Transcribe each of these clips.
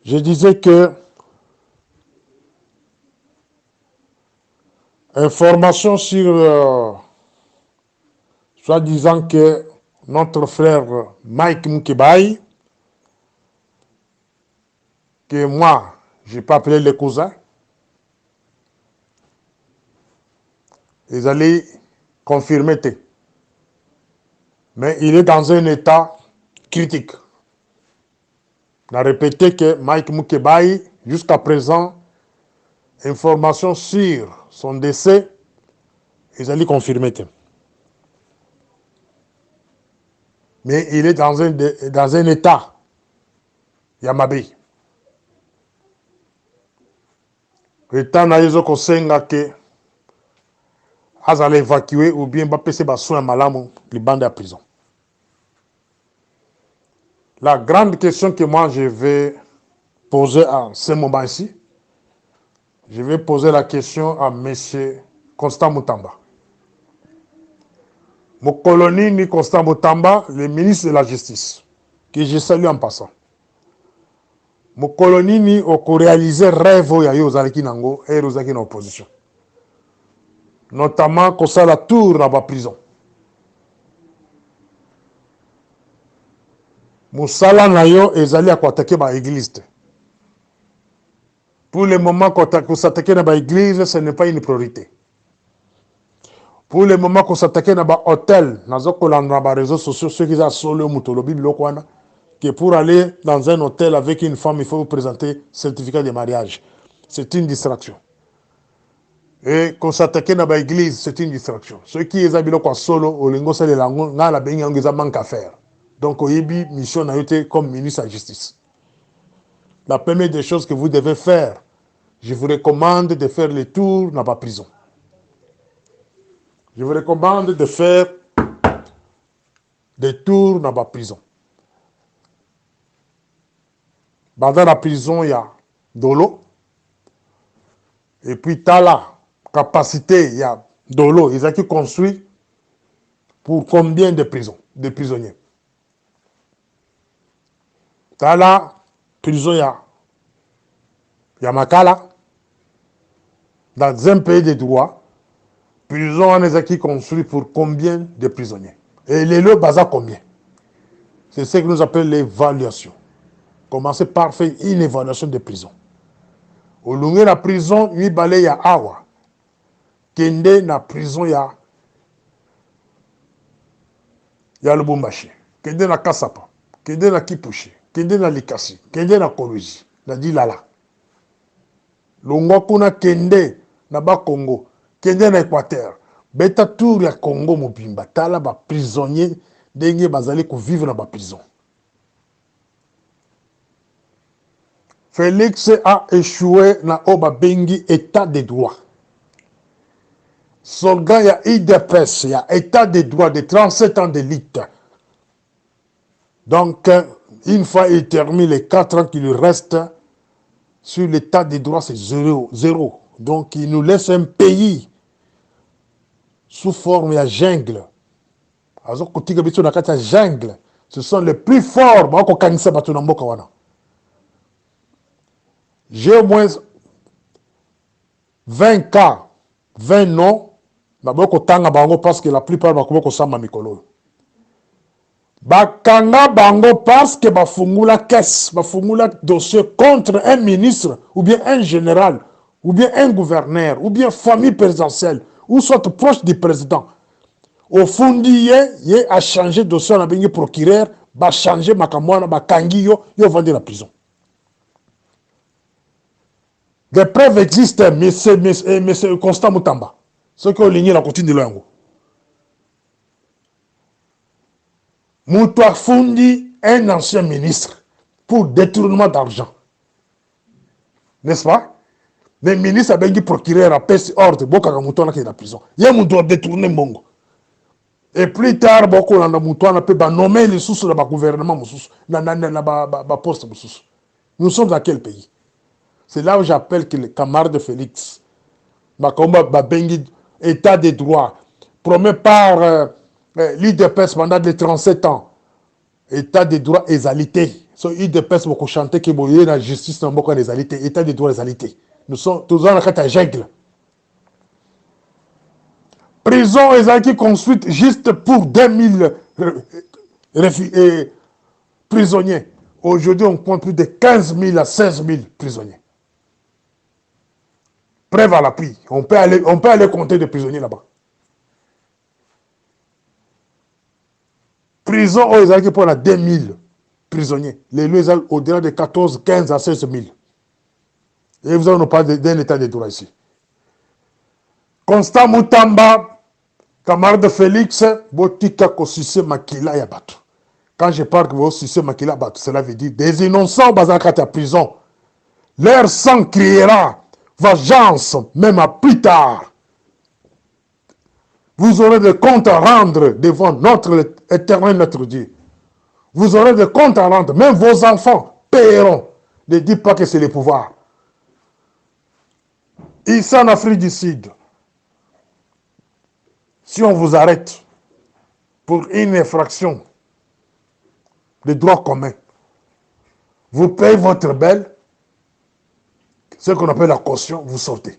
Je disais que information sur soi-disant que notre frère Mike Moukebaï, que moi, je n'ai pas appelé les cousins, ils allaient confirmer. Mais il est dans un état critique. On a répété que Mike Moukebaï, jusqu'à présent, information sur son décès, ils allaient confirmer. Mais il est dans un état Yamabé. État naïzo kosenga que azala évacuer ou bien bapese basoin malamu les bandes à prison. La grande question que moi je vais poser à ce moment-ci, je vais poser la question à M. Constant Moutamba. Mon colonie Constant Moutamba, le ministre de la Justice, que je salue en passant. Mon colonie au réaliser rêve aux Aleki Nango et aux Aleki en opposition. Notamment qu'on ça la tour dans la prison. Moussala Nayo et Zali à attaquer ma église. Pour le moment, qu'on s'attaque dans l'église, ce n'est pas une priorité. Pour le moment, qu'on s'attaque dans l'hôtel, dans les réseaux sociaux, ceux qui ont solo Moutolobi, que pour aller dans un hôtel avec une femme, il faut vous présenter certificat de mariage. C'est une distraction. Et qu'on s'attaque dans l'église, c'est une distraction. Ceux qui ont solo, au lingo, c'est les langues, la bengang, ils ont manque à faire. Donc, au Yebi, mission a été comme ministre de la Justice. La première des choses que vous devez faire, je vous recommande de faire le tour dans la prison. Je vous recommande de faire des tours dans la prison. Dans la prison, il y a de l'eau. Et puis, tu as la capacité, il y a de l'eau. Ils ont construit pour combien de prisons, de prisonniers. Tu as la prison, il y a Makala. Dans un pays de droit, prison, on les a construit pour combien de prisonniers. Et les lots basent à combien? C'est ce que nous appelons l'évaluation. Commencez par faire une évaluation de prison. Au long de la prison, il y a Awa. Kende na prison, il y a Lubumbashi. Kende na Kasapa. Kende na Kipushi. Kende na Likasi. Kende na Koluzi. Na Dilala. Longo kuna Kende na Congo. Kende na Équateur. Beta tour ya Congo mobimba. Tala ba prisonnier denge bazali ko vivre na ba prison. Félix a échoué na Oba Bengi état de droit. Solgan, il y a IDPS, il y a état de droit de 37 ans d'élite. Donc, une fois il termine les 4 ans qui lui restent, sur l'état de droit, c'est zéro. Donc, il nous laisse un pays sous forme de jungle. Ce sont les plus forts. J'ai au moins 20 cas, 20 noms, parce que la plupart sont mikolo. Bakanga bango parce que bafungula caisse, bafungula dossier contre un ministre, ou bien un général, ou bien un gouverneur, ou bien famille présidentielle, ou soit proche du président. Au fond, il a changé de dossier, on a bien procureur, ba changer makamwana, ba kangi yo vendre la prison. Des preuves existent, monsieur Constant Moutamba. Ceux qui ont ligné la continue de l'ango. Moutoua Fundi, un ancien ministre, pour détournement d'argent. N'est-ce pas? Le ministre a bien dit procureur a payé ordre, Boka Moutouana qui est dans la prison. Il y a Moutoua détourné Mongo. Et plus tard, Boko Landa Moutouana peut nommer les sous dans le gouvernement, dans le poste. Nous sommes dans quel pays? C'est là où j'appelle que le camarade de Félix, Makomba Babengi, état de droit, promet par l'IDPS pendant les 37 ans, état de droit égalité. il dépêche beaucoup chanter que il y a la justice dans beaucoup des alités, état de droit des alités. Nous sommes tous dans la carte à Jègle. Prison est construite juste pour 2000 prisonniers. Aujourd'hui, on compte plus de 15 000 à 16 000 prisonniers. Preuve à l'appui. On peut aller compter des prisonniers là-bas. Prison aux Israéliens pour la 2000 prisonniers. Les lieux au-delà de 14, 15 à 16 000. Et vous n'avez pas d'un état de droit ici. Constant Moutamba, camarade Félix, Botika Kosise Makila Yabatou. Quand je parle que vous Kosise Makila Yabatou, cela veut dire des innocents basés à prison. Leur sang criera vengeance, même à plus tard. Vous aurez des comptes à rendre devant notre éternel, notre Dieu. Vous aurez des comptes à rendre. Même vos enfants paieront. Ne dites pas que c'est le pouvoir. Ici en Afrique du Sud, si on vous arrête pour une infraction de droit commun, vous payez votre belle, ce qu'on appelle la caution, vous sortez.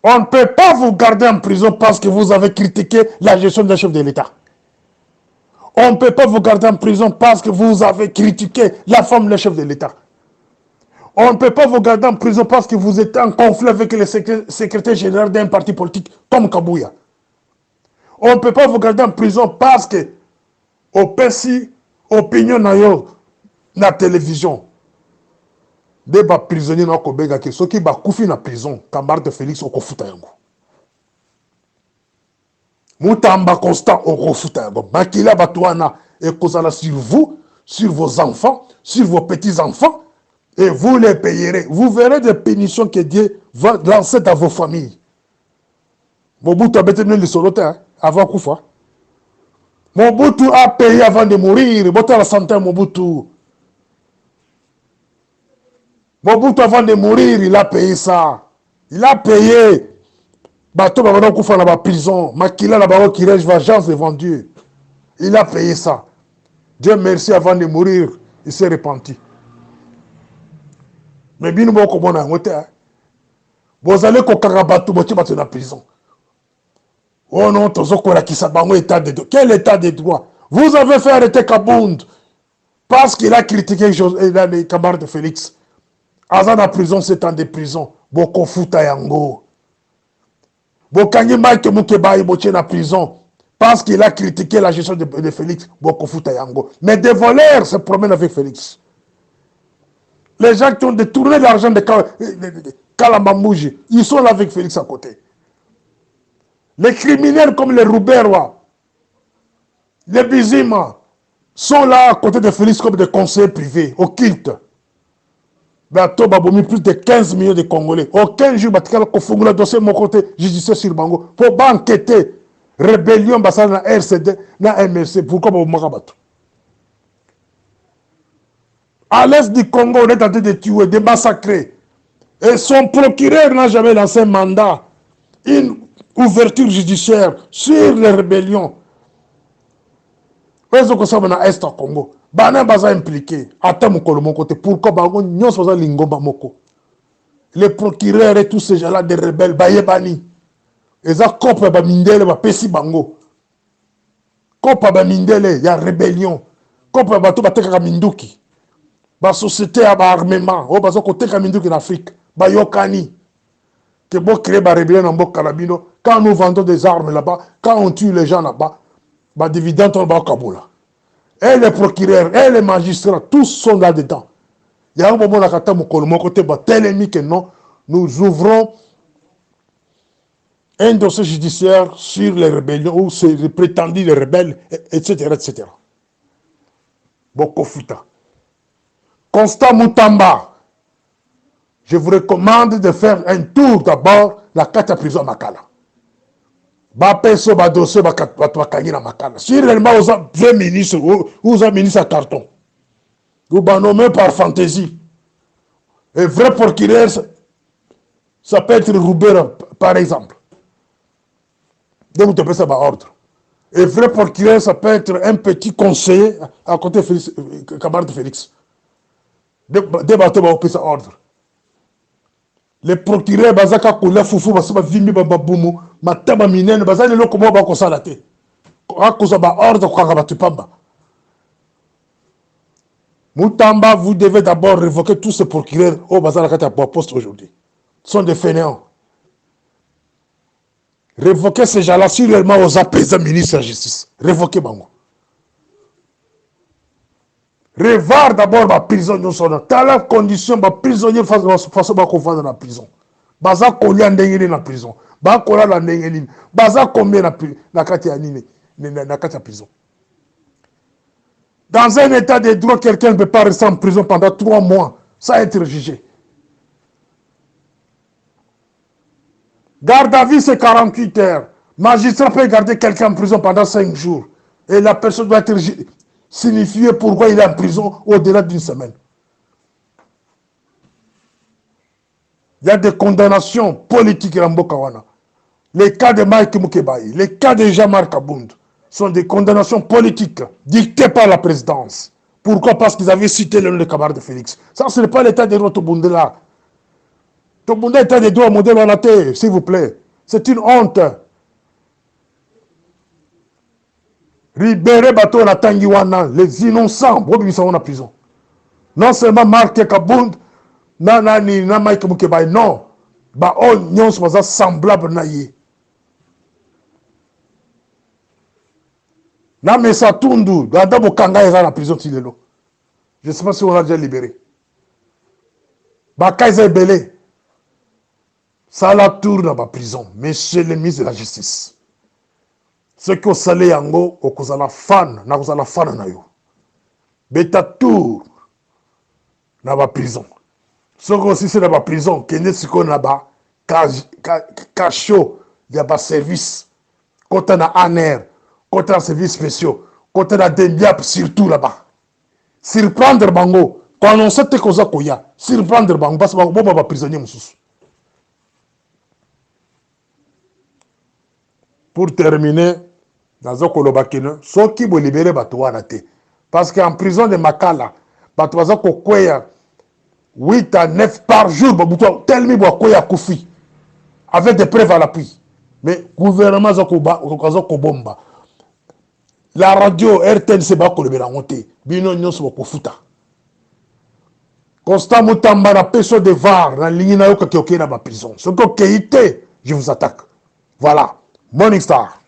On ne peut pas vous garder en prison parce que vous avez critiqué la gestion d'un chef de l'État. On ne peut pas vous garder en prison parce que vous avez critiqué la femme du chef de l'État. On ne peut pas vous garder en prison parce que vous êtes en conflit avec le secrétaire général d'un parti politique comme Kabouya. On ne peut pas vous garder en prison parce que au PSI, opinion na la télévision. Des prisonniers na kobega ke ceux qui ba koufi na prison, camarade Félix okofuta yango. Moutamba constant okofuta yango. Makila batouana et kozala sur vous, sur vos enfants, sur vos petits-enfants, et vous les payerez. Vous verrez des pénitions que Dieu va lancer dans vos familles. Mobutu a bêtement le solote avant Koufa. Mobutu a payé avant de mourir. Mobutu la santé Mobutu. Mobutu avant de mourir, il a payé ça. Il a payé. Bateau Babano Koufa dans la prison. Makila la Baro Kirej vengeance devant Dieu. Il a payé ça. Dieu merci, avant de mourir, il s'est repenti. Mais bien, vous allez kokarabatou, vous êtes dans la prison. Oh non, état de droit. Quel état de droit? Vous avez fait arrêter Kabound parce qu'il a critiqué les camarades de Félix. Azan en prison, 7 ans de prison. Boko Futa Yango. Bokangi Mike Moukebaï Boché en prison parce qu'il a critiqué la gestion de Félix. Boko Futa Yango. Mais des voleurs se promènent avec Félix. Les gens qui ont détourné l'argent de Kalamamouji, ils sont là avec Félix à côté. Les criminels comme les Rouberwa, les Bizima, sont là à côté de Félix comme des conseillers privés, au kilt. Bato Babomi, plus de 15 millions de Congolais. Aucun jour, Batikala Kofungu, le dossier de mon côté, judiciaire sur Bango, pour enquêter. Rébellion, Bassana, na RCD, na MRC, pourquoi Baboumakabato? À l'est du Congo, on est en train de tuer, de massacrer. Et son procureur n'a jamais lancé un mandat, une ouverture judiciaire sur les rébellions. Est-ce que ça va dans l'est du Congo? Bana baza impliqué. Attends mon côté. Pourquoi Bango nyon soza lingomba moko? Les procureurs et tous ces gens-là des rebelles, Bayebani. Ils ont copa ba mindele ba pesi bango. Copa ba mindele, il y a rébellion. Copa ba to ba teka minduki. La société a armement, oh parce que côté Kaminduki en Afrique, ba yokani, que bon créer ba rébellion dans bon carabino. Quand nous vendons des armes là-bas, quand on tue les gens là-bas, ba dividende on va au Kaboula. Et les procureurs, et les magistrats, tous sont là-dedans. Il y a un moment là quand mon côté ba tel ennemi que non, nous ouvrons un dossier judiciaire sur les rébellions ou sur les prétendus les rebelles, etc., etc. Boko Futa. Constant Moutamba, je vous recommande de faire un tour d'abord la carte à prison à Makala. Bapeso, Badosso, Bakatwakani na Makala. Si réellement vous avez deux ministres, vous avez ministre à carton, vous avez nommé par fantaisie. Un vrai procureur, ça peut être Roubert, par exemple. Donc vous devez ça par ordre. Un vrai procureur, ça peut être un petit conseiller à côté de camarade Félix. Des bateaux vont opérer ordre. Les procureurs, bazaka koula foufou, basaba vimbi bababumu, mataba minene, bazali loko mo bako salate. Akosa ba ordre kwa kabatupamba. Moutamba, vous devez d'abord révoquer tous ces procureurs au bazar à poste aujourd'hui. Ce sont des fainéants. Révoquer ces gens-là, si réellement aux apaisants ministres de la justice. Révoquer Bango. Revoir d'abord ma prison. Dans la condition, ma prisonnier façon dans la prison. Baza kolia ndengeli na prison. Ba kola la ndengeli. Baza combien na kati ya nini na kati ya prison. Dans un état de droit, quelqu'un ne peut pas rester en prison pendant 3 mois sans être jugé. Garde à vue, c'est 48 heures. Magistrat peut garder quelqu'un en prison pendant 5 jours. Et la personne doit être signifiée pourquoi il est en prison au-delà d'une semaine. Il y a des condamnations politiques à Mbokawana. Les cas de Mike Mukebaï, les cas de Jean-Marc Abound sont des condamnations politiques dictées par la présidence. Pourquoi? Parce qu'ils avaient cité le nom de camarade de Félix. Ça, ce n'est pas l'état de droit Tobunde là. Tobunde est l'état de droit modèle en athée, s'il vous plaît. C'est une honte. Libérez bateau la Tangiwana, les innocents, ils sont en prison. Non seulement Marc Kabound, na Mike Mukebaï, non. Ba on nyons sont semblables naïe. Na Mesa Tundu, Gadabo Kanga est dans la prison Tilelo. Je ne sais pas si on l'a déjà libéré. Ba Kaiser Belé. Ça la tourne dans la prison. Monsieur le ministre de la Justice. Ce qui ont salé yango, au kozala fan, na kozala fan na yo. Beta tour na ba prison. Ce qui aussi c'est dans la prison, kende siko na ba cachot, il y a ba service. Quand on a ANR, quand on a services spéciaux, quand on a Dembiap surtout là-bas. Surprendre bango, quand on sait que ça koya, surprendre bango, parce que bango ba prisonnier moussous. Pour terminer, dans un kolobakine, ceux qui vont libérer Batouana te. Parce qu'en prison de Makala, Batouaza koya 8 à 9 par jour, tellement boit koya koufi. Avec des preuves à l'appui. Mais le gouvernement Zokobomba. La radio RTL se bat pour le bélangoté. Bino nyon se bat futa. Constant Moutamba na peso de var, na ligne na yoka kioke na ba prison. Ce que je vous attaque. Voilà. Morning Star.